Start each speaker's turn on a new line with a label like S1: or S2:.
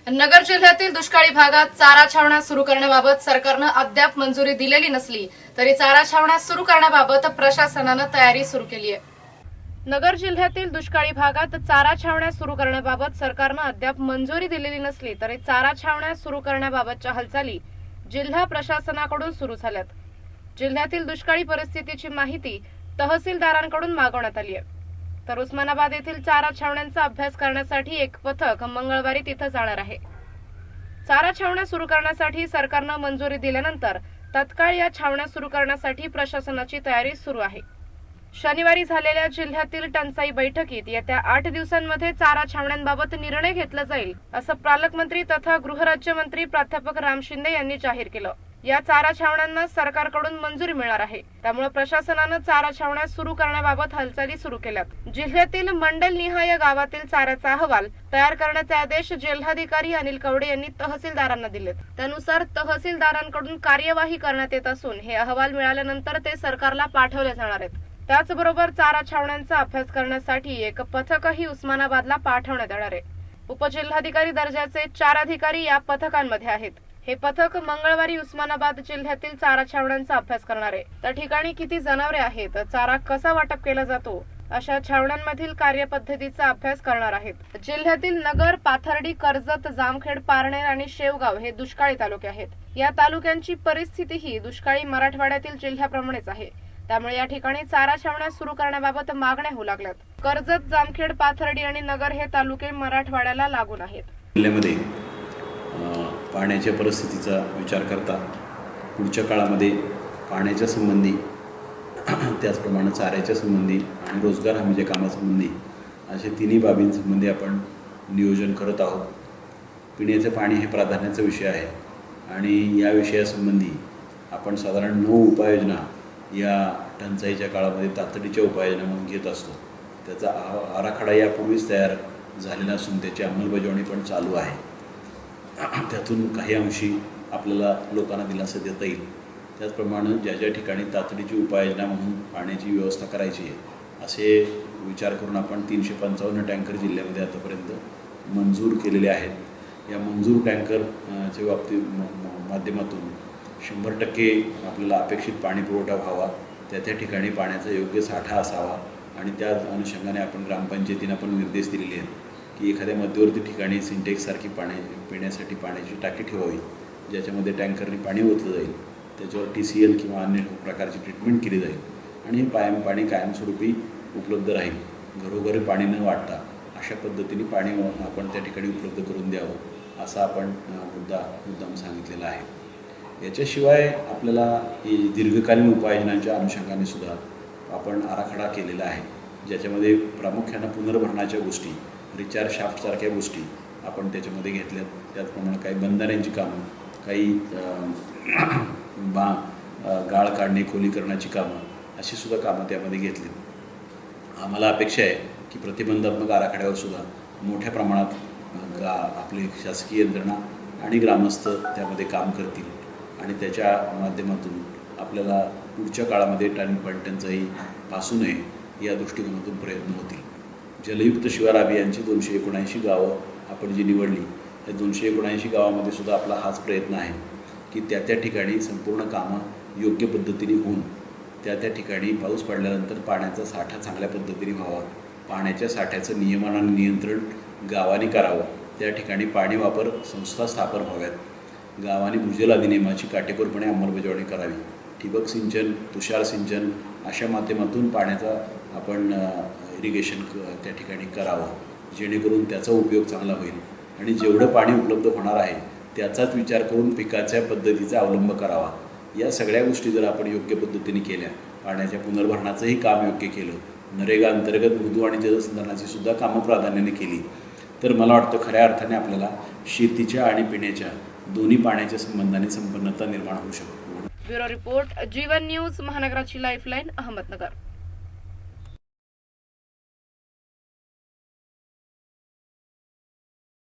S1: नगर जिल्ह्यातील दुष्काळी भागात चारा छावण्या सुरू करण्याबाबत सरकारनं अद्याप मंजुरी दिलेली नसली तरी चारा छावण्या सुरू करण्याबाबत प्रशासनानं तयारी सुरू केली आहे। नगर जिल्ह्यातील दुष्काळी भागात चारा छावण्या सुरू करण्याबाबत सरकारनं अद्याप मंजुरी दिलेली नसली तरी चारा छावण्या सुरू करण्याबाबतच्या हालचाली जिल्हा प्रशासनाकडून सुरू झाल्यात। जिल्ह्यातील दुष्काळी परिस्थितीची माहिती तहसीलदारांकडून मागवण्यात आली आहे। तर उस्मानाबाद येथील चारा छावण्यांचा अभ्यास करण्यासाठी एक पथक मंगळवारी तिथे जाणार आहे। चारा छावण्या सुरू करण्यासाठी सरकारनं मंजुरी दिल्यानंतर तत्काळ या छावण्या सुरू करण्यासाठी प्रशासनाची तयारी सुरू आहे। शनिवारी झालेल्या जिल्ह्यातील टंचाई बैठकीत येत्या 8 दिवसांमध्ये चारा छावण्यांबाबत निर्णय घेतला जाईल असं पालकमंत्री तथा गृहराज्यमंत्री प्राध्यापक राम शिंदे यांनी जाहीर केलं। या चारा छावण्यांना सरकारकडून मंजुरी मिळणार आहे, त्यामुळे प्रशासनानं चारा छावण्या सुरू करण्याबाबत हालचाली सुरू केल्यात। जिल्ह्यातील मंडलनिहाय गावातील चाऱ्याचा अहवाल तयार करण्याचे आदेश जिल्हाधिकारी अनिल कवडे यांनी तहसीलदारांना दिलेत। त्यानुसार तहसीलदारांकडून कार्यवाही करण्यात येत असून हे अहवाल मिळाल्यानंतर ते सरकारला पाठवले जाणार आहेत। त्याचबरोबर चारा छावण्यांचा अभ्यास करण्यासाठी एक पथकही उस्मानाबादला पाठवण्यात येणार आहे। उपजिल्हाधिकारी दर्जाचे 4 अधिकारी या पथकांमध्ये आहेत। हे पथक मंगळवारी उस्मानाबाद जिल्ह्यातील चारा छावण्यांचा अभ्यास करणार आहे। त्या ठिकाणी किती जनावरे आहेत, चारा कसा वाटप केला जातो अशा छावण्यांमधील कार्यपद्धतीचा अभ्यास करणार आहेत। जिल्ह्यातील नगर, पाथर्डी, कर्जत, जामखेड, पारनेर आणि शेवगाव हे दुष्काळी तालुके आहेत। या तालुक्यांची परिस्थितीही दुष्काळी मराठवाड्यातील जिल्ह्याप्रमाणेच आहे, त्यामुळे या ठिकाणी चारा छावण्या सुरू करण्याबाबत मागण्या होऊ लागल्यात। कर्जत, जामखेड, पाथर्डी आणि नगर हे तालुके मराठवाड्याला लागून आहेत।
S2: जिल्ह्यामध्ये पाण्याच्या परिस्थितीचा विचार करता पुढच्या काळामध्ये पाण्याच्या संबंधी त्याचप्रमाणे चाऱ्याच्या संबंधी आणि रोजगार हमीच्या कामासंबंधी असे तिन्ही बाबींसंबंधी आपण नियोजन करत आहोत। पिण्याचे पाणी हे प्राधान्याचा विषय आहे आणि या विषयासंबंधी आपण साधारण 9 उपाययोजना या टंचाईच्या काळामध्ये तातडीच्या उपाययोजना म्हणून घेत असतो। त्याचा आराखडा यापूर्वीच तयार झालेला असून त्याची अंमलबजावणी पण चालू आहे। त्यातून काही अंशी आपल्याला लोकांना दिलासा देता येईल। त्याचप्रमाणे ज्या ज्या ठिकाणी तातडीची उपाययोजना म्हणून पाण्याची व्यवस्था करायची आहे असे विचार करून आपण 355 टँकर जिल्ह्यामध्ये आतापर्यंत मंजूर केलेले आहेत। या मंजूर टँकरच्या माध्यमातून 100% आपल्याला अपेक्षित पाणी पुरवठा व्हावा, त्या ठिकाणी पाण्याचा योग्य साठा असावा आणि त्या अनुषंगाने आपण ग्रामपंचायतींना पण निर्देश दिलेले आहेत की एखाद्या मध्यवर्ती ठिकाणी सिंटेक्ससारखी पिण्यासाठी पाण्याची टाकी ठेवावी, ज्याच्यामध्ये टँकरने पाणी ओतलं जाईल, त्याच्यावर TCL किंवा अन्य प्रकारची ट्रीटमेंट केली जाईल आणि हे पाणी कायमस्वरूपी उपलब्ध राहील। घरोघरी पाणी न वाटता अशा पद्धतीने पाणी आपण त्या ठिकाणी उपलब्ध करून द्यावं असा आपण मुद्दाम सांगितलेला आहे। याच्याशिवाय आपल्याला दीर्घकालीन उपाययोजनांच्या अनुषंगाने सुद्धा आपण आराखडा केलेला आहे, ज्याच्यामध्ये प्रामुख्यानं पुनर्भरणाच्या गोष्टी, रिचार्ज शाफ्टसारख्या गोष्टी आपण त्याच्यामध्ये घेतल्यात। त्याचप्रमाणे काही बंधाऱ्यांची कामं, काही गाळ काढणे, खोलीकरणाची कामं अशी सुद्धा कामं त्यामध्ये घेतली। आम्हाला अपेक्षा आहे की प्रतिबंधात्मक आराखड्यावर सुद्धा मोठ्या प्रमाणात आपले शासकीय यंत्रणा आणि ग्रामस्थ त्यामध्ये काम करतील आणि त्याच्या माध्यमातून आपल्याला पुढच्या काळामध्ये टंचाई भासू नये या दृष्टिकोनातून प्रयत्न होतील। जलयुक्त शिवार अभियानची 279 गावं आपण जी निवडली, त्या 279 गावामध्ये सुद्धा आपला हाच प्रयत्न आहे की त्या ठिकाणी संपूर्ण कामं योग्य पद्धतीने होऊन त्या ठिकाणी पाऊस पडल्यानंतर पाण्याचा साठा चांगल्या पद्धतीने व्हावा, पाण्याच्या साठ्याचं नियमन नियंत्रण गावाने करावं, त्या ठिकाणी पाणी वापर संस्था स्थापन व्हाव्यात, गावाने भूजल अधिनियमाची काटेकोरपणे अंमलबजावणी करावी, ठिबक सिंचन, तुषार सिंचन अशा माध्यमातून पाण्याचा आपण इरिगेशन त्या ठिकाणी करावं, जेणेकरून त्याचा उपयोग चांगला होईल आणि जेवढं पाणी उपलब्ध होणार आहे त्याचाच विचार करून पिकाच्या पद्धतीचा अवलंब करावा। या सगळ्या गोष्टी जर आपण योग्य पद्धतीने केल्या, पाण्याच्या पुनर्भरणाचंही काम योग्य केलं, नरेगा अंतर्गत मृदू आणि जलसंधारणाची सुद्धा कामं प्राधान्याने केली, तर मला वाटतं खऱ्या अर्थाने आपल्याला शेतीच्या आणि पिण्याच्या दोन्ही पाण्याच्या संबंधाने संपन्नता निर्माण होऊ शकते।
S1: ब्युरो रिपोर्ट, जीवन न्यूज, महानगराची लाईफलाईन, अहमदनगर।